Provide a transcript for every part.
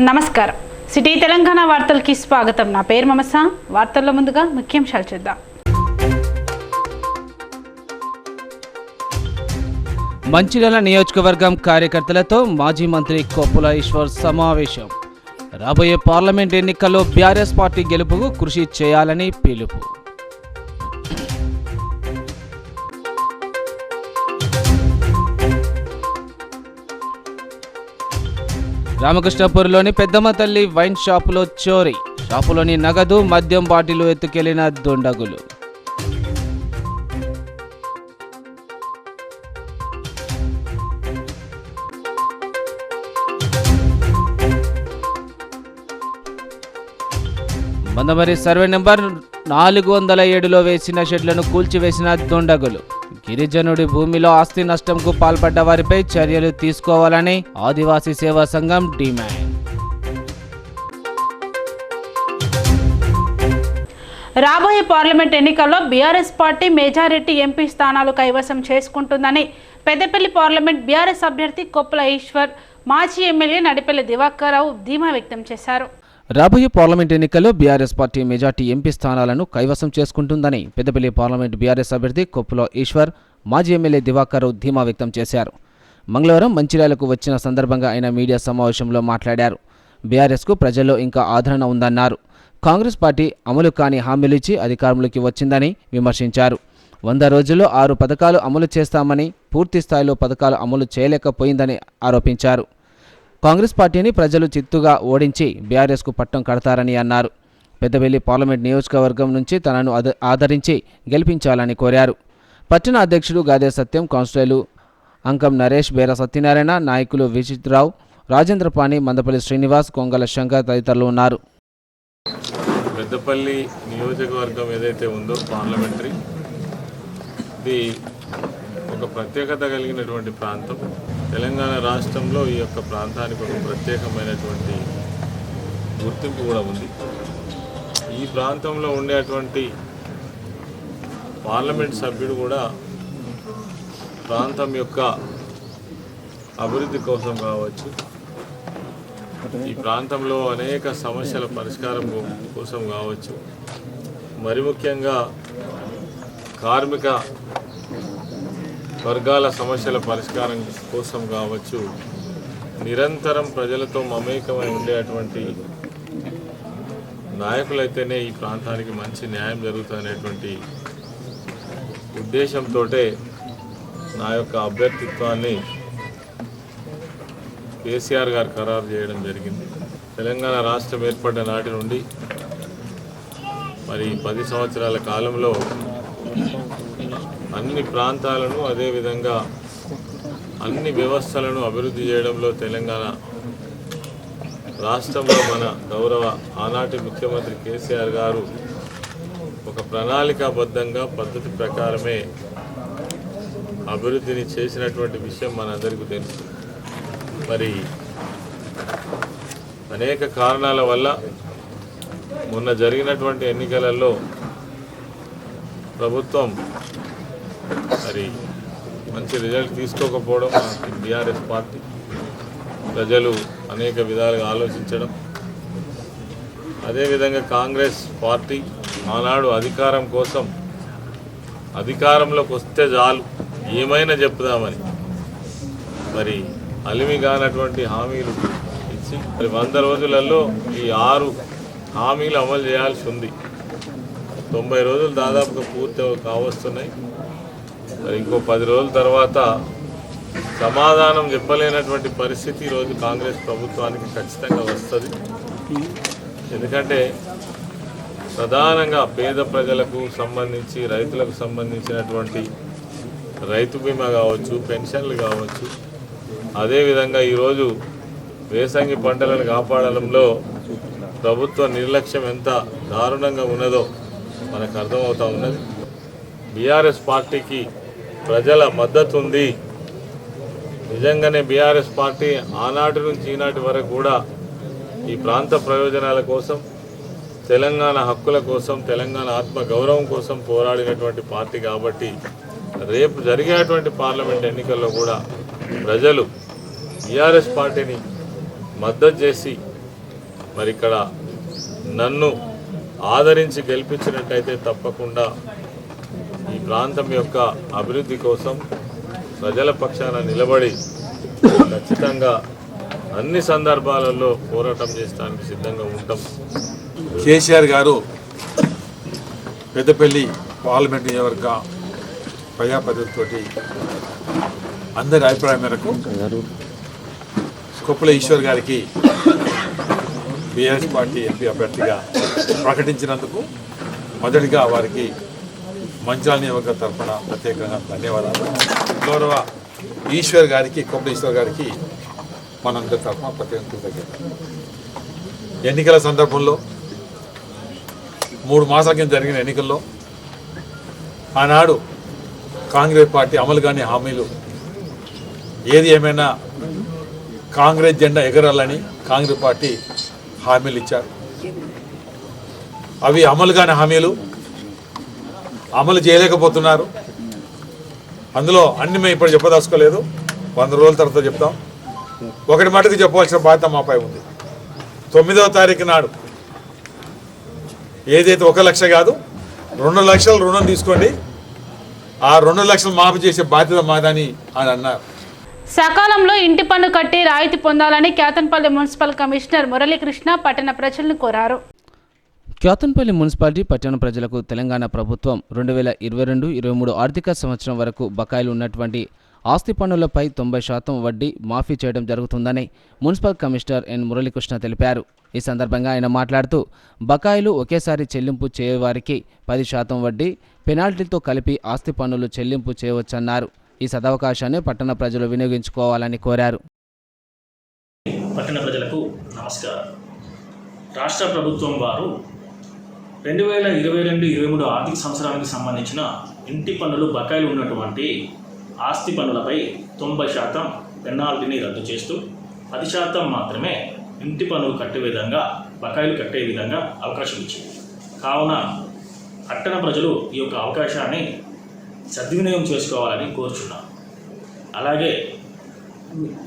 నమస్కారం. సిటీ తెలంగాణ వార్తలకి స్వాగతం. నా పేరు మమస. వార్తల్లో ముందుగా ముఖ్యాంశాలు చూద్దాం. మంచిర్యాల నియోజకవర్గం కార్యకర్తలతో మాజీ మంత్రి కొప్పుల ఈశ్వర్ సమావేశం. రాబోయే పార్లమెంట్ ఎన్నికల్లో బీఆర్ఎస్ పార్టీ గెలుపుకు కృషి చేయాలని పిలుపు. రామకృష్ణపూర్లోని పెద్దమ్మ తల్లి వైన్ షాపులో చోరీ. షాపులోని నగదు మద్యం బాటిలు ఎత్తుకెళ్లిన దుండగులు. మందమరి సర్వే నెంబర్ 407లో వేసిన షెడ్లను కూల్చివేసిన దుండగులు. గిరిజనుడి భూమిలో ఆస్తి నష్టంకు పాల్పడ్డ వారిపై చర్యలు తీసుకోవాలని ఆదివాసీ సేవా సంఘం డిమాండ్. రాబోయే పార్లమెంట్ ఎన్నికల్లో బీఆర్ఎస్ పార్టీ మెజారిటీ ఎంపీ స్థానాలు కైవసం చేసుకుంటుందని పెద్దపల్లి పార్లమెంట్ బీఆర్ఎస్ అభ్యర్థి కొప్పుల ఈశ్వర్, మాజీ ఎమ్మెల్యే నడిపెల్లి దివాకర్ రావు ధీమా వ్యక్తం చేశారు. రాబోయే పార్లమెంట్ ఎన్నికల్లో బీఆర్ఎస్ పార్టీ మెజార్టీ ఎంపీ స్థానాలను కైవసం చేసుకుంటుందని పెద్దపల్లి పార్లమెంట్ బీఆర్ఎస్ అభ్యర్థి కొప్పుల ఈశ్వర్, మాజీ ఎమ్మెల్యే దివాకర్ రావు ధీమా వ్యక్తం చేశారు. మంగళవారం మంచిర్యాలకు వచ్చిన సందర్భంగా ఆయన మీడియా సమావేశంలో మాట్లాడారు. బీఆర్ఎస్కు ప్రజల్లో ఇంకా ఆదరణ ఉందన్నారు. కాంగ్రెస్ పార్టీ అమలు కాని హామీలిచ్చి అధికారంలోకి వచ్చిందని విమర్శించారు. 100 రోజుల్లో 6 పథకాలు అమలు చేస్తామని పూర్తి స్థాయిలో పథకాలు అమలు చేయలేకపోయిందని ఆరోపించారు. కాంగ్రెస్ పార్టీని ప్రజలు చిత్తుగా ఓడించి బీఆర్ఎస్కు పట్టం కడతారని అన్నారు. పెద్దపల్లి పార్లమెంట్ నియోజకవర్గం నుంచి తనను ఆదరించి గెలిపించాలని కోరారు. పట్టణ అధ్యక్షుడు గాదే సత్యం, కాన్స్టేలు అంకం నరేష్, బేర సత్యనారాయణ, నాయకులు విచిత్రావు, రాజేంద్రపాణి, మందపల్లి శ్రీనివాస్, కొంగల శంకర్ తదితరులు ఉన్నారు. పెద్దపల్లి నియోజకవర్గం ఏదైతే ఉందో పార్లమెంటరీ, ఇది ఒక ప్రత్యేకత కలిగినటువంటి ప్రాంతం. తెలంగాణ రాష్ట్రంలో ఈ యొక్క ప్రాంతానికి ఒక ప్రత్యేకమైనటువంటి గుర్తింపు కూడా ఉంది. ఈ ప్రాంతంలో ఉండేటువంటి పార్లమెంట్ సభ్యుడు కూడా ప్రాంతం యొక్క అభివృద్ధి కోసం కావచ్చు, ఈ ప్రాంతంలో అనేక సమస్యల పరిష్కారం కోసం కావచ్చు, మరి ముఖ్యంగా కార్మిక వర్గాల సమస్యల పరిష్కారం కోసం కావచ్చు, నిరంతరం ప్రజలతో మమేకమై ఉండేటువంటి నాయకులైతేనే ఈ ప్రాంతానికి మంచి న్యాయం జరుగుతుందనేటువంటి ఉద్దేశంతో నా యొక్క అభ్యర్థిత్వాన్ని కేసీఆర్ గారు ఖరారు చేయడం జరిగింది. తెలంగాణ రాష్ట్రం ఏర్పడ్డ నాటి నుండి మరి 10 సంవత్సరాల కాలంలో అన్ని ప్రాంతాలను, అదేవిధంగా అన్ని వ్యవస్థలను అభివృద్ధి చేయడంలో తెలంగాణ రాష్ట్రంలో మన గౌరవ ఆనాటి ముఖ్యమంత్రి కేసీఆర్ గారు ఒక ప్రణాళికాబద్ధంగా పద్ధతి ప్రకారమే అభివృద్ధిని చేసినటువంటి విషయం మనందరికీ తెలుసు. మరి అనేక కారణాల వల్ల మొన్న జరిగినటువంటి ఎన్నికలలో ప్రభుత్వం మరి మంచి రిజల్ట్ తీసుకోకపోవడం, బీఆర్ఎస్ పార్టీ ప్రజలు అనేక విధాలుగా ఆలోచించడం, అదేవిధంగా కాంగ్రెస్ పార్టీ ఆనాడు అధికారం కోసం అధికారంలోకి వస్తే చాలు ఏమైనా చెప్దామని మరి అలిమిగానటువంటి హామీలు ఇచ్చి మరి 100 రోజులలో ఈ 6 హామీలు అమలు చేయాల్సి ఉంది. 90 రోజులు దాదాపుగా పూర్తి కావస్తున్నాయి. మరి ఇంకో 10 రోజుల తర్వాత సమాధానం చెప్పలేనటువంటి పరిస్థితి ఈరోజు కాంగ్రెస్ ప్రభుత్వానికి ఖచ్చితంగా వస్తుంది. ఎందుకంటే ప్రధానంగా పేద ప్రజలకు సంబంధించి, రైతులకు సంబంధించినటువంటి రైతు బీమా కావచ్చు, పెన్షన్లు కావచ్చు, అదేవిధంగా ఈరోజు వేసంగి పంటలను కాపాడడంలో ప్రభుత్వ నిర్లక్ష్యం ఎంత దారుణంగా ఉన్నదో మనకు అర్థమవుతూ ఉన్నది. బీఆర్ఎస్ పార్టీకి ప్రజల మద్దతు ఉంది. నిజంగానే బీఆర్ఎస్ పార్టీ ఆనాటి నుంచి ఈనాటి వరకు కూడా ఈ ప్రాంత ప్రయోజనాల కోసం, తెలంగాణ హక్కుల కోసం, తెలంగాణ ఆత్మ గౌరవం కోసం పోరాడినటువంటి పార్టీ కాబట్టి రేపు జరిగేటువంటి పార్లమెంట్ ఎన్నికల్లో కూడా ప్రజలు బీఆర్ఎస్ పార్టీని మద్దతు చేసి మరి ఇక్కడ నన్ను ఆదరించి గెలిపించినట్టయితే తప్పకుండా ఈ ప్రాంతం యొక్క అభివృద్ధి కోసం ప్రజల పక్షాన నిలబడి ఖచ్చితంగా అన్ని సందర్భాలలో పోరాటం చేయడానికి సిద్ధంగా ఉంటాం. కేసీఆర్ గారు పెద్దపల్లి పార్లమెంట్ నియోజకవర్గ ప్రజాప్రతినిధులతోటి అందరి అభిప్రాయం మేరకు కొప్పుల ఈశ్వర్ గారికి బీఆర్ఎస్ పార్టీ ఎంపీ అభ్యర్థిగా ప్రకటించినందుకు మొదటిగా వారికి మంచిర్యాల నియోజకవర్గ తరఫున ప్రత్యేకంగా ధన్యవాదాలు. గౌరవ ఈశ్వర్ గారికి, కొప్పుల ఈశ్వర్ గారికి మనందరి తరఫున ప్రత్యేక కృతజ్ఞతలు. ఎన్నికల సందర్భంలో 3 మాసాల కింద జరిగిన ఎన్నికల్లో ఆనాడు కాంగ్రెస్ పార్టీ అమలు కాని హామీలు ఏది ఏమైనా కాంగ్రెస్ జెండా ఎగరాలని కాంగ్రెస్ పార్టీ హామీలు ఇచ్చారు. అవి అమలు కాని హామీలు అమలు చేయలేకపోతున్నారు. అందులో అన్ని మేము ఇప్పుడు చెప్పదలుచుకోలేదు, 100 రోజుల తర్వాత చెప్తాం. ఒకటి మటుకు చెప్పవలసిన బాధ్యత మాపై ఉంది. 9వ తారీఖు నాడు ఏదైతే 1 లక్ష కాదు 2 లక్షల రుణం తీసుకోండి, ఆ 2 లక్షలు మాఫీ చేసే బాధ్యత మాదని అని అన్నారు. సకాలంలో ఇంటి పన్ను కట్టి రాయితీ పొందాలని కేతన్పల్లి మున్సిపల్ కమిషనర్ మురళీకృష్ణ పట్టణ ప్రజలను కోరారు. కేతన్పల్లి మున్సిపాలిటీ పట్టణ ప్రజలకు తెలంగాణ ప్రభుత్వం 2022-23 ఆర్థిక సంవత్సరం వరకు బకాయిలు ఉన్నటువంటి ఆస్తి పన్నులపై 90% వడ్డీ మాఫీ చేయడం జరుగుతుందని మున్సిపల్ కమిషనర్ ఎన్ మురళీకృష్ణ తెలిపారు. ఈ సందర్భంగా ఆయన మాట్లాడుతూ బకాయిలు ఒకేసారి చెల్లింపు చేయవారికి 10% వడ్డీ పెనాల్టీతో కలిపి ఆస్తి పన్నులు చెల్లింపు చేయవచ్చన్నారు. ఈ సదవకాశాన్ని పట్టణ ప్రజలు వినియోగించుకోవాలని కోరారు. పట్టణ ప్రజలకు నమస్కారం. రాష్ట్ర ప్రభుత్వం వారు 2022-23 ఆర్థిక సంవత్సరానికి సంబంధించిన ఇంటి పన్నులు బకాయిలు ఉన్నటువంటి ఆస్తి పన్నులపై 90% పెనాల్టీని రద్దు చేస్తూ 10% మాత్రమే ఇంటి పన్నులు కట్టే విధంగా బకాయిలు కట్టే విధంగా అవకాశం ఇచ్చింది. కావున పట్టణ ప్రజలు ఈ యొక్క అవకాశాన్ని సద్వినియోగం చేసుకోవాలని కోరుచున్నాం. అలాగే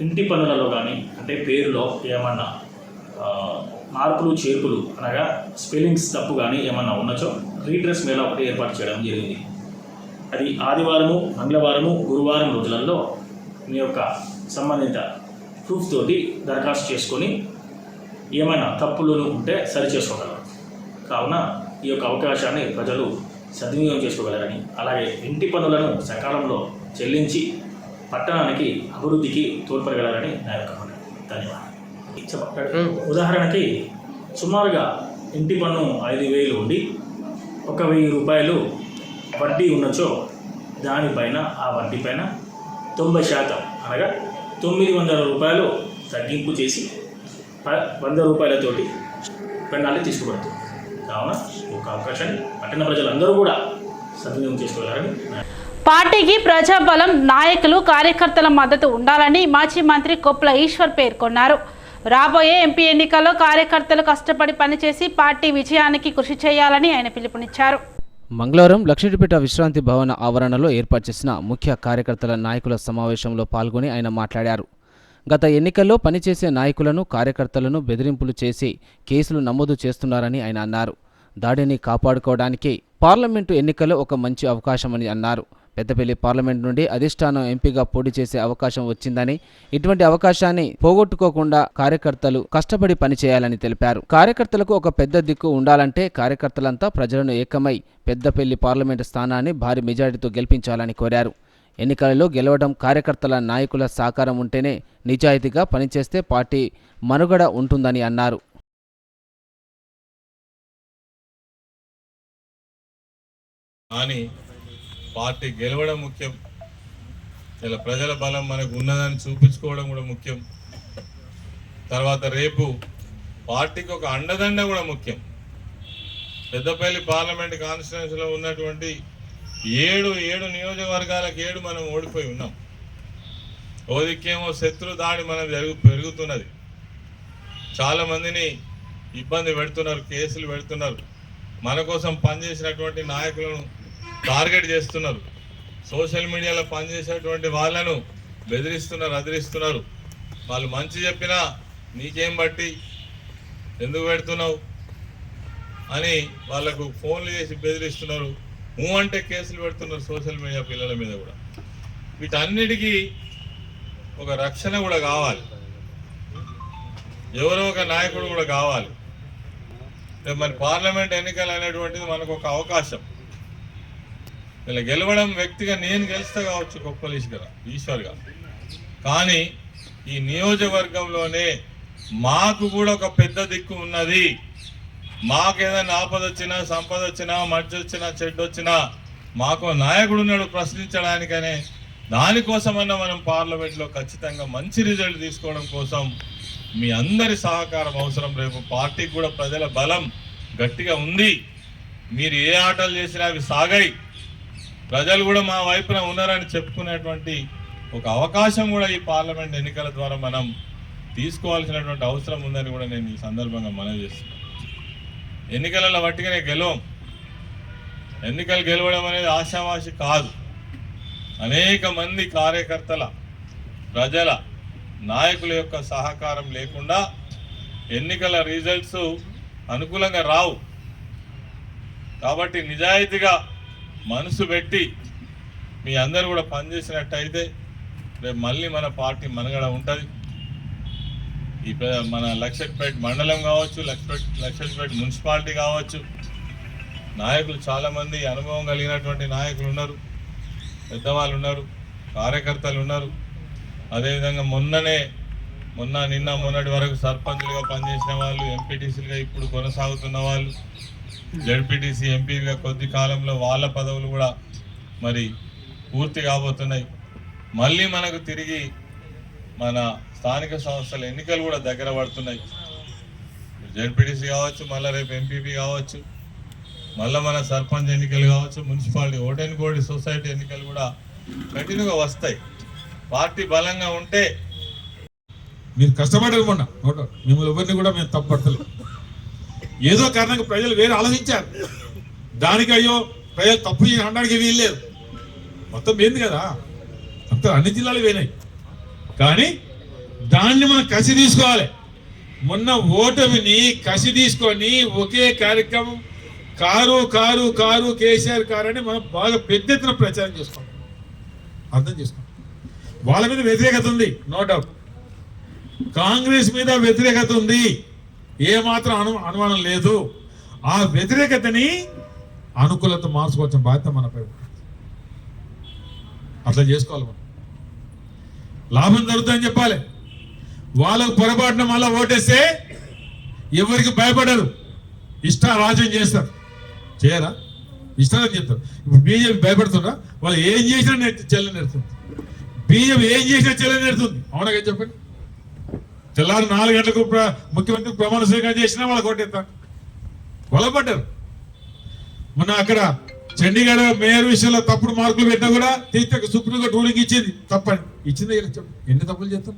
ఇంటి పన్నులలో కానీ అంటే పేరులో ఏమన్నా మార్పులు చేర్పులు అనగా స్పెల్లింగ్స్ తప్పు కానీ ఏమన్నా ఉన్నచో రీడ్రెస్ మేళ ఒకటి ఏర్పాటు చేయడం జరిగింది. అది ఆదివారము, మంగళవారము, గురువారం రోజులలో మీ యొక్క సంబంధిత ప్రూఫ్ తోటి దరఖాస్తు చేసుకొని ఏమైనా తప్పులు ఉంటే సరి చేసుకోగలరు. కావున ఈ యొక్క అవకాశాన్ని ప్రజలు సద్వినియోగం చేసుకోగలరని, అలాగే ఇంటి పన్నులను సకాలంలో చెల్లించి పట్టణానికి అభివృద్ధికి తోడ్పడగలరని నా యొక్క ధన్యవాదాలు. ఉదాహరణకి సుమారుగా ఇంటి పన్ను 5,000 ఉండి 1,000 రూపాయలు వడ్డీ ఉన్నచో దానిపైన ఆ వడ్డీ పైన 90% అనగా 900 రూపాయలు తగ్గింపు చేసి 100 రూపాయలతోటి పెనాల్టీ తీసుకుపడుతుంది. కావున ఒక అవకాశాన్ని పట్టణ ప్రజలందరూ కూడా సద్వినియోగం చేసుకోవాలని. పార్టీకి ప్రజాబలం, నాయకులు, కార్యకర్తల మద్దతు ఉండాలని మాజీ మంత్రి కొప్పుల ఈశ్వర్ పేర్కొన్నారు. రాబోయే ఎంపీ ఎన్నికల్లో కార్యకర్తలు కష్టపడి పనిచేసి పార్టీ విజయానికి కృషి చేయాలని ఆయన పిలుపునిచ్చారు. మంగళవారం లక్షిడిపేట విశ్రాంతి భవన ఆవరణలో ఏర్పాటు చేసిన ముఖ్య కార్యకర్తల నాయకుల సమావేశంలో పాల్గొని ఆయన మాట్లాడారు. గత ఎన్నికల్లో పనిచేసే నాయకులను, కార్యకర్తలను బెదిరింపులు చేసి కేసులు నమోదు చేస్తున్నారని ఆయన అన్నారు. దాడిని కాపాడుకోవడానికి పార్లమెంటు ఎన్నికల్లో ఒక మంచి అవకాశమని అన్నారు. పెద్దపల్లి పార్లమెంట్ నుండి అధిష్టానం ఎంపీగా పోటీ చేసే అవకాశం వచ్చిందని, ఇటువంటి అవకాశాన్ని పోగొట్టుకోకుండా కార్యకర్తలు కష్టపడి పనిచేయాలని తెలిపారు. కార్యకర్తలకు ఒక పెద్ద దిక్కు ఉండాలంటే కార్యకర్తలంతా ప్రజలను ఏకమై పెద్దపల్లి పార్లమెంటు స్థానాన్ని భారీ మెజారిటీతో గెలిపించాలని కోరారు. ఎన్నికలలో గెలవడం కార్యకర్తల, నాయకుల సహకారం ఉంటేనే నిజాయితీగా పనిచేస్తే పార్టీ మనుగడ ఉంటుందని అన్నారు. పార్టీ గెలవడం ముఖ్యం, ఇలా ప్రజల బలం మనకు ఉన్నదని చూపించుకోవడం కూడా ముఖ్యం. తర్వాత రేపు పార్టీకి ఒక అండదండ కూడా ముఖ్యం. పెద్దపల్లి పార్లమెంట్ కాన్స్టిట్యున్సీలో ఉన్నటువంటి 7 నియోజకవర్గాలకు 7 మనం ఓడిపోయి ఉన్నాం. ఓదికేమో శత్రు దాడి మనం పెరుగుతున్నది. చాలామందిని ఇబ్బంది పెడుతున్నారు, కేసులు పెడుతున్నారు, మన కోసం పనిచేసినటువంటి నాయకులను టార్గెట్ చేస్తున్నారు, సోషల్ మీడియాలో పనిచేసేటువంటి వాళ్ళను బెదిరిస్తున్నారు, అదిరిస్తున్నారు. వాళ్ళు మంచి చెప్పినా నీకేం బట్టి, ఎందుకు పెడుతున్నావు అని వాళ్ళకు ఫోన్లు చేసి బెదిరిస్తున్నారు. అంటే కేసులు పెడుతున్నారు సోషల్ మీడియా పిల్లల మీద కూడా. వీటన్నిటికీ ఒక రక్షణ కూడా కావాలి, ఎవరో ఒక నాయకుడు కూడా కావాలి. మరి పార్లమెంట్ ఎన్నికలు అనేటువంటిది మనకు ఒక అవకాశం. ఇలా గెలవడం వ్యక్తిగా నేను గెలుస్తా కావచ్చు కొప్పల ఈశ్వర్గా, కానీ ఈ నియోజకవర్గంలోనే మాకు కూడా ఒక పెద్ద దిక్కు ఉన్నది. మాకేదైనా ఆపద వచ్చినా, సంపద వచ్చినా, మధ్య వచ్చినా, చెడ్డు వచ్చినా మాకు నాయకుడు ఉన్నాడు ప్రశ్నించడానికనే. దానికోసమన్నా మనం పార్లమెంట్లో ఖచ్చితంగా మంచి రిజల్ట్ తీసుకోవడం కోసం మీ అందరి సహకారం అవసరం. రేపు పార్టీకి కూడా ప్రజల బలం గట్టిగా ఉంది. మీరు ఏ ఆటలు చేసినా అవి సాగాయి. ప్రజలు కూడా మా వైపున ఉన్నారని చెప్పుకునేటువంటి ఒక అవకాశం కూడా ఈ పార్లమెంట్ ఎన్నికల ద్వారా మనం తీసుకోవాల్సినటువంటి అవసరం ఉందని కూడా నేను ఈ సందర్భంగా మనవి చేస్తున్నాను. ఎన్నికలలో వట్టిగానే గెలవం. ఎన్నికలు గెలవడం అనేది ఆశావాసి కాదు. అనేక మంది కార్యకర్తల, ప్రజల, నాయకుల యొక్క సహకారం లేకుండా ఎన్నికల రిజల్ట్స్ అనుకూలంగా రావు. కాబట్టి నిజాయితీగా మనసు పెట్టి మీ అందరూ కూడా పనిచేసినట్టయితే రేపు మళ్ళీ మన పార్టీ మనుగడ ఉంటుంది. ఈ మన లక్షట్పేట మండలం కావచ్చు, లక్షట్పేట మున్సిపాలిటీ కావచ్చు, నాయకులు చాలామంది అనుభవం కలిగినటువంటి నాయకులు ఉన్నారు, పెద్దవాళ్ళు ఉన్నారు, కార్యకర్తలు ఉన్నారు. అదేవిధంగా నిన్న మొన్నటి వరకు సర్పంచులుగా పనిచేసిన వాళ్ళు, ఎంపీటీసీలుగా ఇప్పుడు కొనసాగుతున్న వాళ్ళు, జెడ్పీటీసీ ఎంపీలుగా కొద్ది కాలంలో వాళ్ళ పదవులు కూడా మరి పూర్తి కాబోతున్నాయి. మళ్ళీ మనకు తిరిగి మన స్థానిక సంస్థల ఎన్నికలు కూడా దగ్గర పడుతున్నాయి. జెడ్పీటీసీ కావచ్చు, మళ్ళీ రేపు ఎంపీపీ కావచ్చు, మళ్ళీ మన సర్పంచ్ ఎన్నికలు కావచ్చు, మున్సిపాలిటీ ఓటెన్కోడి సొసైటీ ఎన్నికలు కూడా కంటిన్యూగా వస్తాయి. పార్టీ బలంగా ఉంటే మీరు కష్టపడారు. మొన్న మిమ్మల్ని ఎవరిని కూడా మేము తప్పడతలేదు. ఏదో కారణంగా ప్రజలు వేరే ఆలోచించారు. దానికి అయ్యో ప్రజలు తప్పు అనడానికి వీల్లేదు. మొత్తం పోయింది కదా, మొత్తం అన్ని జిల్లాలు పోయినాయి. కానీ దాన్ని మనం కసి తీసుకోవాలి. మొన్న ఓటమిని కసి తీసుకొని ఒకే కార్యక్రమం car car car KCR car అని మనం బాగా పెద్ద ఎత్తున ప్రచారం చేసుకోవాలి. అర్థం చేసుకోండి. వాళ్ళ మీద వ్యతిరేకత ఉంది, నో డౌట్. కాంగ్రెస్ మీద వ్యతిరేకత ఉంది, ఏమాత్రం అనుమానం లేదు. ఆ వ్యతిరేకతని అనుకూలత మార్చుకోవాల్సిన బాధ్యత మనపై. అట్లా చేసుకోవాలి. మనం లాభం జరుగుతుందని చెప్పాలి. వాళ్ళకు పొరపాటున మళ్ళీ ఓటేస్తే ఎవరికి భయపడరు, ఇష్టారాజ్యం చేస్తారు. చేయరా? ఇష్టారాజ్యం చేస్తారు. ఇప్పుడు బీజేపీ భయపడుతుందా? వాళ్ళు ఏం చేసినా చెల్లెని నెడుతుంది. బీజేపీ ఏం చేసినా చెల్లెని నెడుతుంది. అవునా చెప్పండి. తెల్లారు 4 గంటలకు ముఖ్యమంత్రి ప్రమాణ స్వీకారం చేసినా వాళ్ళకి ఓటేస్తారు. పొలపడ్డారు. మొన్న అక్కడ చండీగఢ్ మేయర్ విషయంలో తప్పుడు మార్కులు పెట్టినా కూడా తీర్చక సుప్రీంకోర్టు రూలింగ్ ఇచ్చింది. తప్పని ఇచ్చిందే. ఎన్ని తప్పులు చేస్తాం?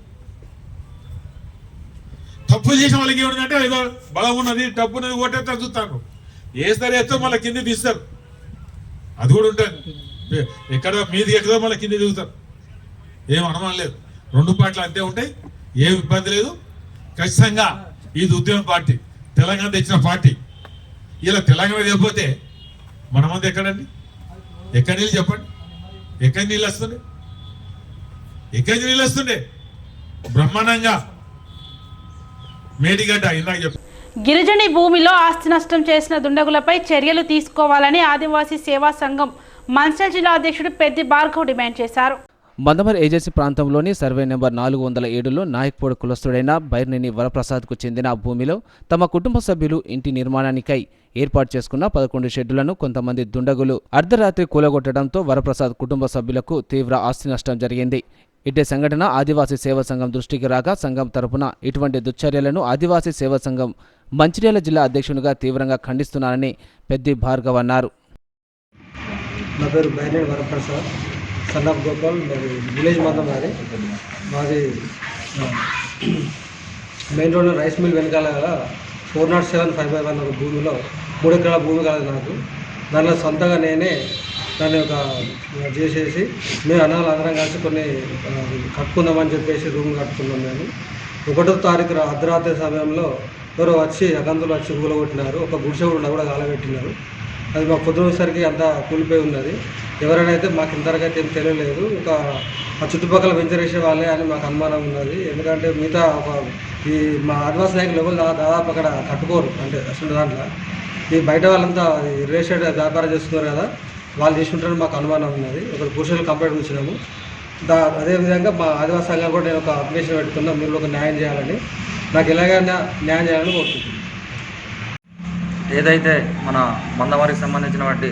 తప్పులు చేసిన వాళ్ళకి ఏముందంటే ఏదో బలం ఉన్నది, డబ్బు ఉన్నది, ఓటేస్తారు చూస్తాను. వేస్తారు, వేస్తారు, మళ్ళీ కింద తీస్తారు. అది కూడా ఉంటుంది. ఎక్కడ మీది ఎక్కడో మళ్ళీ కింద దిగుతారు. ఏం అనుమానం లేదు. 2 పార్టీలు అంతే ఉంటాయి, ఏం ఇబ్బంది లేదు. ఖచ్చితంగా ఇది ఉద్యమ పార్టీ, తెలంగాణ తెచ్చిన పార్టీ. ఇలా తెలంగాణ లేకపోతే మనమంతా ఎక్కడండి? ఎక్కడి నీళ్ళు చెప్పండి? ఎక్కడి నీళ్ళు వస్తుండే? ఎక్కడి నీళ్ళు వస్తుండే? బ్రహ్మాండంగా మేడిగడ్డ ఇందాక చెప్పండి. గిరిజని భూమిలో ఆస్తి నష్టం చేసిన దుండగులపై చర్యలు తీసుకోవాలని ఆదివాసీ సేవా సంఘం మంచిర్యాల జిల్లా అధ్యక్షుడు పెద్ది భార్గవ్ డిమాండ్ చేశారు. మందమర్ ఏజెన్సీ ప్రాంతంలోని సర్వే నెంబర్ 407లో నాయక్పూడ్ కులస్తుడైన బైర్నేని వరప్రసాద్కు చెందిన భూమిలో తమ కుటుంబ సభ్యులు ఇంటి నిర్మాణానికై ఏర్పాటు చేసుకున్న 11 షెడ్డులను కొంతమంది దుండగులు అర్ధరాత్రి కూలగొట్టడంతో వరప్రసాద్ కుటుంబ సభ్యులకు తీవ్ర ఆస్తి నష్టం జరిగింది. ఇదే సంఘటన ఆదివాసీ సేవా సంఘం దృష్టికి రాగా సంఘం తరపున ఇటువంటి దుశ్చర్యలను ఆదివాసీ సేవా సంఘం మంచిర్యాల జిల్లా అధ్యక్షునిగా తీవ్రంగా ఖండిస్తున్నానని పెద్ది భార్గవ్ అన్నారు. నా పేరు Byrneni Varaprasad, son of Gopal. Village మొత్తం మాది మెయిన్ రోడ్లో రైస్ మిల్ వెనకాల 407/5/1 ఒక భూమిలో 3 ఎకరాల భూమి కాదు నాకు. దానిలో సొంతగా నేనే దాన్ని ఒక చేసేసి మేము అందరం కలిసి కొన్ని కట్టుకుందామని చెప్పేసి రూమ్ కట్టుకున్నాం. మేము 1వ తారీఖు అర్ధరాత్రి సమయంలో ఎవరో వచ్చి అగంతులు వచ్చి కూలగొట్టినారు. ఒక గుడిసె కూడా కాలబెట్టినారు. అది మాకు పొద్దునసరికి అంతా కూలిపోయి ఉన్నది. ఎవరైనా అయితే మాకు ఇంతవరకు అయితే ఏం తెలియలేదు. ఒక ఆ చుట్టుపక్కల వెంచరేసే వాళ్ళే అని మాకు అనుమానం ఉన్నది. ఎందుకంటే మిగతా ఈ మా ఆదివాసీ నాయకులు ఎవరు దాదాపు అక్కడ కట్టుకోరు, అంటే అసలు దాంట్లో ఈ బయట వాళ్ళంతా రియల్ ఎస్టేట్ వ్యాపారం చేస్తున్నారు కదా, వాళ్ళు చేసుకుంటారని మాకు అనుమానం ఉన్నది. ఒక పురుషులు కంప్లైంట్ ఇచ్చినాము. అదేవిధంగా మా ఆదివాసీ సంఘం కూడా నేను ఒక అప్లికేషన్ పెట్టుకున్నా, మీరు ఒక న్యాయం చేయాలని, నాకు ఎలాగైనా న్యాయం చేయాలని కోరుకుంటున్నాను. ఏదైతే మన మందమరికి సంబంధించినటువంటి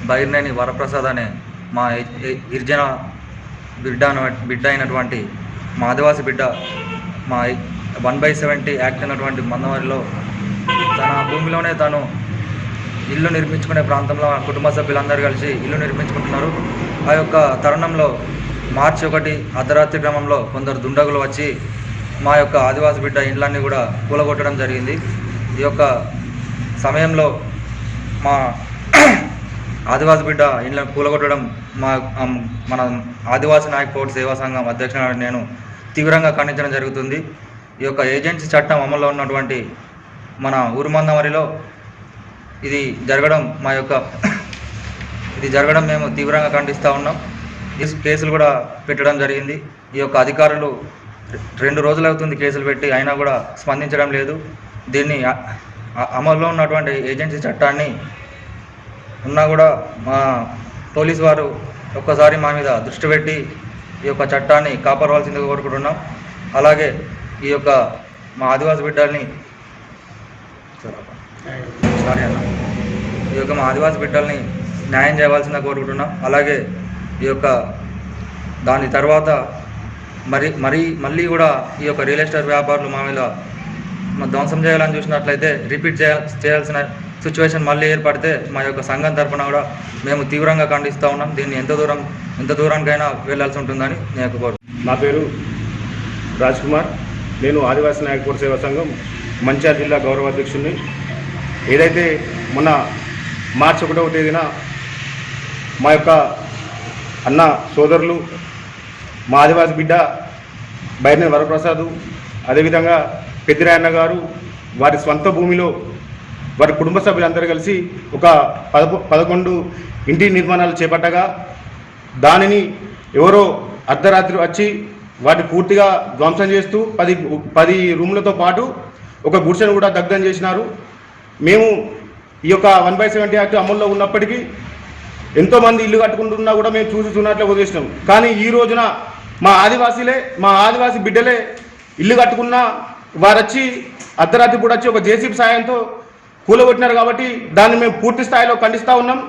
బైర్నేని వరప్రసాద్ అనే మా గిరిజన బిడ్డ అయినటువంటి మా ఆదివాసి బిడ్డ మా 1/70 యాక్ట్ అయినటువంటి మందమరిలో తన భూమిలోనే తను ఇల్లు నిర్మించుకునే ప్రాంతంలో కుటుంబ సభ్యులందరూ కలిసి ఇల్లు నిర్మించుకుంటున్నారు. ఆ యొక్క తరుణంలో మార్చి 1 అర్ధరాత్రి క్రమంలో కొందరు దుండగులు వచ్చి మా యొక్క ఆదివాసి బిడ్డ ఇండ్లన్నీ కూడా కూలగొట్టడం జరిగింది. ఈ యొక్క సమయంలో మా ఆదివాసి బిడ్డ ఇండ్లను కూలగొట్టడం మన ఆదివాసి నాయక్ పౌడ్ సేవా సంఘం అధ్యక్షుడు నేను తీవ్రంగా ఖండించడం జరుగుతుంది. ఈ యొక్క ఏజెన్సీ చట్టం అమల్లో ఉన్నటువంటి మన ఊరుమందమరిలో ఇది జరగడం మేము తీవ్రంగా ఖండిస్తూ ఉన్నాం. కేసులు కూడా పెట్టడం జరిగింది. ఈ యొక్క అధికారులు 2 రోజులు అవుతుంది కేసులు పెట్టి, అయినా కూడా స్పందించడం లేదు. దీన్ని అమల్లో ఉన్నటువంటి ఏజెన్సీ చట్టాన్ని ఉన్నా కూడా మా పోలీసు వారు ఒక్కసారి మా మీద దృష్టి పెట్టి ఈ యొక్క చట్టాన్ని కాపాడవలసిందిగా కోరుకుంటున్నాం. అలాగే ఈ యొక్క మా ఆదివాసి బిడ్డల్ని మా ఆదివాసి బిడ్డల్ని న్యాయం చేయవలసిందిగా కోరుకుంటున్నాం. అలాగే ఈ యొక్క దాని తర్వాత మళ్ళీ కూడా ఈ యొక్క రియల్ ఎస్టేట్ వ్యాపారులు మా మీద ధ్వంసం చేయాలని చూసినట్లయితే రిపీట్ చేయాల్సిన సిచ్యువేషన్ మళ్ళీ ఏర్పడితే మా యొక్క సంఘం తరఫున కూడా మేము తీవ్రంగా ఖండిస్తూ ఉన్నాం. దీన్ని ఎంత దూరానికైనా వెళ్లాల్సి ఉంటుందని నేను కోరుతున్నాను. నా పేరు రాజ్ కుమార్. నేను ఆదివాసీ నాయక్ పౌడ్ సేవా సంఘం మంచిర్యాల జిల్లా గౌరవ అధ్యక్షుడిని. ఏదైతే మొన్న మార్చి 1వ తేదీన మా యొక్క అన్న సోదరులు మా ఆదివాసి బిడ్డ బైర్నేని వరప్రసాద్, అదేవిధంగా పెద్దిరాయన్న గారు వారి స్వంత భూమిలో వారి కుటుంబ సభ్యులందరూ కలిసి ఒక 11 ఇంటి నిర్మాణాలు చేపట్టగా దానిని ఎవరో అర్ధరాత్రి వచ్చి వాటిని పూర్తిగా ధ్వంసం చేస్తూ 10 రూములతో పాటు ఒక గుడిసెను కూడా దగ్ధం చేసినారు. మేము ఈ యొక్క 1/70 యాక్ట్ అమల్లో ఉన్నప్పటికీ ఎంతోమంది ఇల్లు కట్టుకుంటున్నా కూడా మేము చూసినట్లే వదిలేసినాం. కానీ ఈ రోజున మా ఆదివాసీ బిడ్డలే ఇల్లు కట్టుకున్నా వారు వచ్చి అర్ధరాత్రి కూడా వచ్చి ఒక జేసీబీ సాయంతో కూలగొట్టినారు. కాబట్టి దాన్ని మేము పూర్తి స్థాయిలో ఖండిస్తూ ఉన్నాం.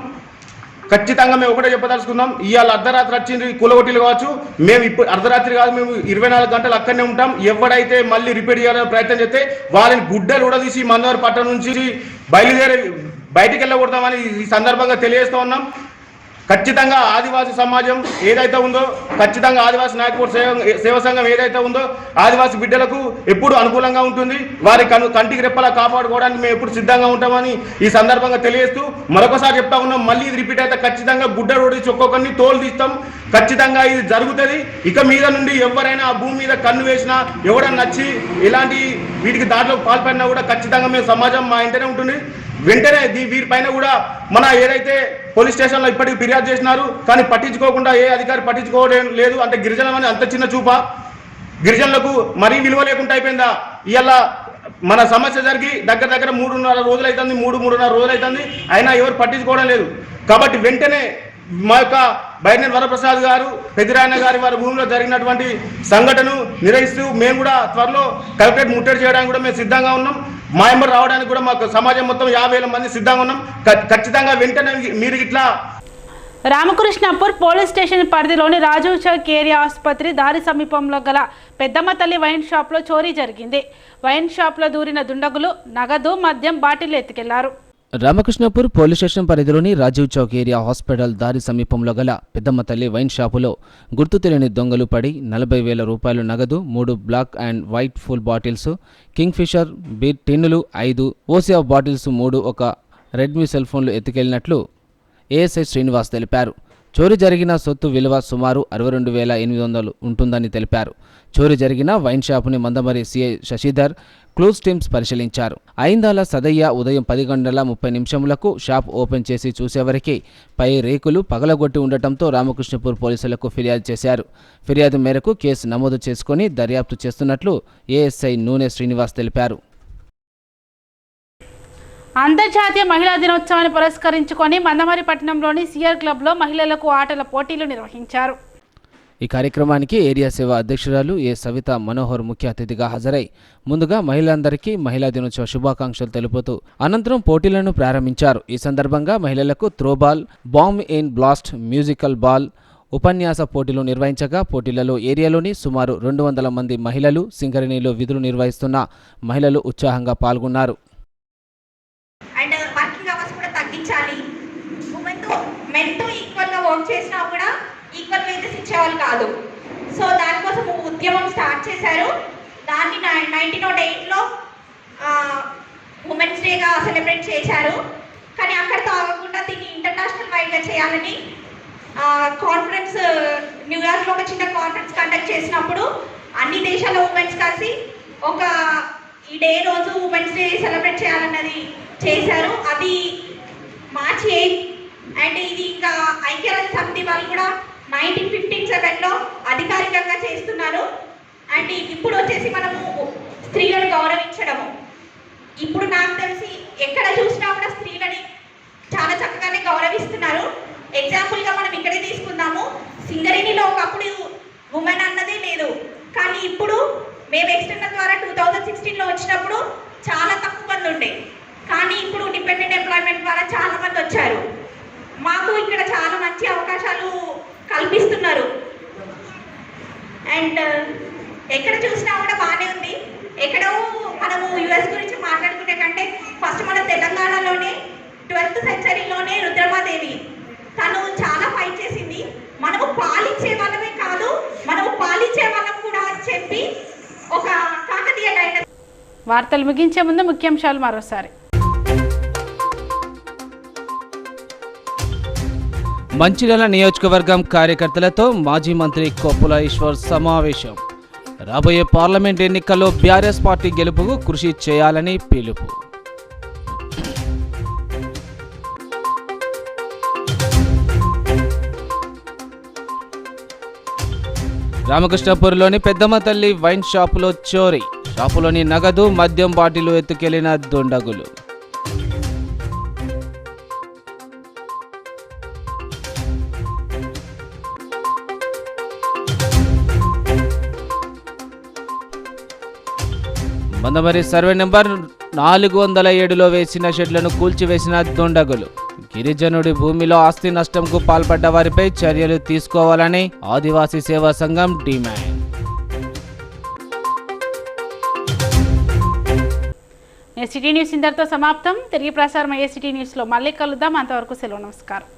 ఖచ్చితంగా మేము ఒకటే చెప్పదలుచుకున్నాం, ఇవాళ అర్ధరాత్రి వచ్చింది కూలగొట్టిలు కావచ్చు, మేము ఇప్పుడు అర్ధరాత్రి కాదు, మేము 24 గంటలు అక్కడనే ఉంటాం. ఎవడైతే మళ్ళీ రిపేర్ చేయాలని ప్రయత్నం చేస్తే వాళ్ళని గుడ్డలు ఉడదీసి మందవరి పట్టణం నుంచి బయటికి వెళ్ళకూడదామని ఈ సందర్భంగా తెలియజేస్తూ ఉన్నాం. ఖచ్చితంగా ఆదివాసీ సమాజం ఏదైతే ఉందో, ఖచ్చితంగా ఆదివాసీ నాయక్ పౌడ్ సేవా సంఘం ఏదైతే ఉందో ఆదివాసీ బిడ్డలకు ఎప్పుడు అనుకూలంగా ఉంటుంది. వారి కంటికి రెప్పలా కాపాడుకోవడానికి మేము ఎప్పుడు సిద్ధంగా ఉంటామని ఈ సందర్భంగా తెలియజేస్తూ మరొకసారి చెప్తా ఉన్నాం, మళ్ళీ ఇది రిపీట్ అయితే ఖచ్చితంగా గుడ్డ రోడ్డు ఒక్కొక్కరిని తోలు తీస్తాం. ఖచ్చితంగా ఇది జరుగుతుంది. ఇక మీద నుండి ఎవరైనా ఆ భూమి మీద కన్ను వేసినా, ఎవరైనా నచ్చి ఇలాంటి వీటికి దాంట్లో పాల్పడినా కూడా ఖచ్చితంగా మేము సమాజం మా ఇంటనే ఉంటుంది. వెంటనే వీరిపైన కూడా మన ఏదైతే పోలీస్ స్టేషన్లో ఇప్పటికి ఫిర్యాదు చేసినారు, కానీ పట్టించుకోకుండా ఏ అధికారి పట్టించుకోవడం లేదు. అంటే గిరిజనులని అంత చిన్న చూపా, గిరిజనులకు మరీ విలువ లేకుండా అయిపోయిందా? ఇవాళ మన సమస్య జరిగి దగ్గర 3.5 రోజులు అవుతుంది, 3.5 రోజులు అవుతుంది, అయినా ఎవరు పట్టించుకోవడం లేదు. కాబట్టి వెంటనే మా యొక్క బైర్నేని వరప్రసాద్ గారు, పెద్దిరాయన్న గారి వారి భూమిలో జరిగినటువంటి సంఘటనను నిరసిస్తూ మేము కూడా త్వరలో కలెక్టరేట్ ముట్టడి చేయడానికి కూడా మేము సిద్ధంగా ఉన్నాం. మా ఎంబర్ రావడానికి కూడా మాకు సమాజం మొత్తం 50,000 మంది సిద్ధంగా ఉన్నాం. ఖచ్చితంగా వెంటనే మీరు ఇట్లా రామకృష్ణపూర్ పోలీస్ స్టేషన్ పరిధిలోని రాజీవ్ చౌక్ ఏరియా ఆసుపత్రి దారి సమీపంలో గల పెద్దమ్మ తల్లి వైన్ షాప్లో చోరీ జరిగింది. వైన్ షాప్లో దూరిన దుండగులు నగదు, మద్యం బాటిల్ ఎత్తుకెళ్లారు. రామకృష్ణపూర్ పోలీస్ స్టేషన్ పరిధిలోని రాజీవ్ చౌక్ ఏరియా హాస్పిటల్ దారి సమీపంలో గల పెద్దమ్మ తల్లి వైన్ షాపులో గుర్తు తెలియని దొంగలు పడి 40,000 రూపాయలు నగదు, 3 black and white full bottles, Kingfisher beer టిన్నులు 5, ఓసియా బాటిల్స్ 3, ఒక రెడ్మీ సెల్ ఫోన్లు ఎత్తుకెళ్లినట్లు ఏఎస్ఐ శ్రీనివాస్ తెలిపారు. చోరీ జరిగిన సొత్తు విలువ సుమారు 62,800 ఉంటుందని తెలిపారు. చోరీ జరిగిన వైన్ షాపుని Mandamarri CI Shashidhar clues teams పరిశీలించారు. ఐందాల సదయ్య ఉదయం 10:30 షాప్ ఓపెన్ చేసి చూసేవరికి పై రేకులు పగలగొట్టి ఉండటంతో రామకృష్ణపూర్ పోలీసులకు ఫిర్యాదు చేశారు. ఫిర్యాదు మేరకు కేసు నమోదు చేసుకుని దర్యాప్తు చేస్తున్నట్లు ఏఎస్ఐ నూనె శ్రీనివాస్ తెలిపారు. అంతర్జాతీయ మహిళా దినోత్సవాన్ని పురస్కరించుకొని మందమరి పట్టణంలోని సిఆర్ క్లబ్లో మహిళలకు ఆటల పోటీలు నిర్వహించారు. ఈ కార్యక్రమానికి ఏరియా సేవా అధ్యక్షురాలు ఏ సవిత మనోహర్ ముఖ్య అతిథిగా హాజరై ముందుగా మహిళలందరికీ మహిళా దినోత్సవ శుభాకాంక్షలు తెలుపుతూ అనంతరం పోటీలను ప్రారంభించారు. ఈ సందర్భంగా మహిళలకు throwball, bomb in blast, musical ball, ఉపన్యాస పోటీలు నిర్వహించగా పోటీలలో ఏరియాలోని సుమారు 200 మంది మహిళలు, సింగరేణిలో విధులు నిర్వహిస్తున్న మహిళలు ఉత్సాహంగా పాల్గొన్నారు. అండ్ వర్కింగ్ అవర్స్ కూడా తగ్గించాలి. మెన్తో ఈక్వల్గా వర్క్ చేసినా కూడా ఈక్వల్ వేజెస్ ఇచ్చేవాళ్ళు కాదు. సో దానికోసం ఉద్యమం స్టార్ట్ చేశారు. దాన్ని 1908లో ఉమెన్స్ డేగా సెలబ్రేట్ చేశారు. కానీ అక్కడితో ఆగకుండా దీన్ని ఇంటర్నేషనల్ వైడ్గా చేయాలని కాన్ఫరెన్స్ న్యూయార్క్లో ఒక చిన్న కాన్ఫరెన్స్ కండక్ట్ చేసినప్పుడు అన్ని దేశాల ఉమెన్స్ కలిసి ఈ డే రోజు ఉమెన్స్ డే సెలబ్రేట్ చేయాలన్నది చేశారు. అది మార్చి 8 అండ్ ఇది ఇంకా ఐక్యరాజ్య సమితి వాళ్ళు కూడా 1957లో అధికారికంగా చేస్తున్నారు. అండ్ ఇప్పుడు వచ్చేసి మనము స్త్రీలను గౌరవించడము. ఇప్పుడు నాకు తెలిసి ఎక్కడ చూసినా కూడా స్త్రీలని చాలా చక్కగానే గౌరవిస్తున్నారు. ఎగ్జాంపుల్గా మనం ఇక్కడే తీసుకుందాము. సింగరేణిలో ఒకప్పుడు ఉమెన్ అన్నదే లేదు. కానీ ఇప్పుడు మేము ఎక్స్టర్నల్ ద్వారా 2016లో వచ్చినప్పుడు చాలా తక్కువ మంది ఉండే. కానీ ఇప్పుడు డిపెండెంట్ ఎంప్లాయ్మెంట్ ద్వారా చాలా మంది వచ్చారు. మాకు ఇక్కడ చాలా మంచి అవకాశాలు కల్పిస్తున్నారు. అండ్ ఎక్కడ చూసినా కూడా బాగానే ఉంది. ఎక్కడో మనము యుఎస్ గురించి మాట్లాడుకునే కంటే ఫస్ట్ మన తెలంగాణలోనే 12th సెంచరీలోనే రుద్రమాదేవి తను చాలా ఫైట్ చేసింది. మనము పాలించే వాళ్ళమే కాదు, మనము పాలించే వాళ్ళం కూడా అని చెప్పి ఒక కాకతీయ డైనస్టీ. వార్తలు ముగించే ముందు ముఖ్యాంశాలు మరోసారి. మంచిర్యాల నియోజకవర్గం కార్యకర్తలతో మాజీ మంత్రి కొప్పుల ఈశ్వర్ సమావేశం. రాబోయే పార్లమెంట్ ఎన్నికల్లో బీఆర్ఎస్ పార్టీ గెలుపుకు కృషి చేయాలని పిలుపు. రామకృష్ణపూర్లోని పెద్దమ్మ తల్లి వైన్ షాపులో చోరీ. షాపులోని నగదు, మద్యం బాటిలు ఎత్తుకెళ్లిన దుండగులు. మందమరి సర్వే నెంబర్ 407లో వేసిన షెడ్లను కూల్చివేసిన దుండగులు. గిరిజనుడి భూమిలో ఆస్తి నష్టంకు పాల్పడ్డ వారిపై చర్యలు తీసుకోవాలని ఆదివాసీ సేవా సంఘం డిమాండ్. సిటీ న్యూస్ ఇంతటితో సమాప్తం. తిరిగి ప్రసారం అయ్యే సిటీ న్యూస్లో మళ్ళీ కలుద్దాం. అంతవరకు సెలవు. నమస్కారం.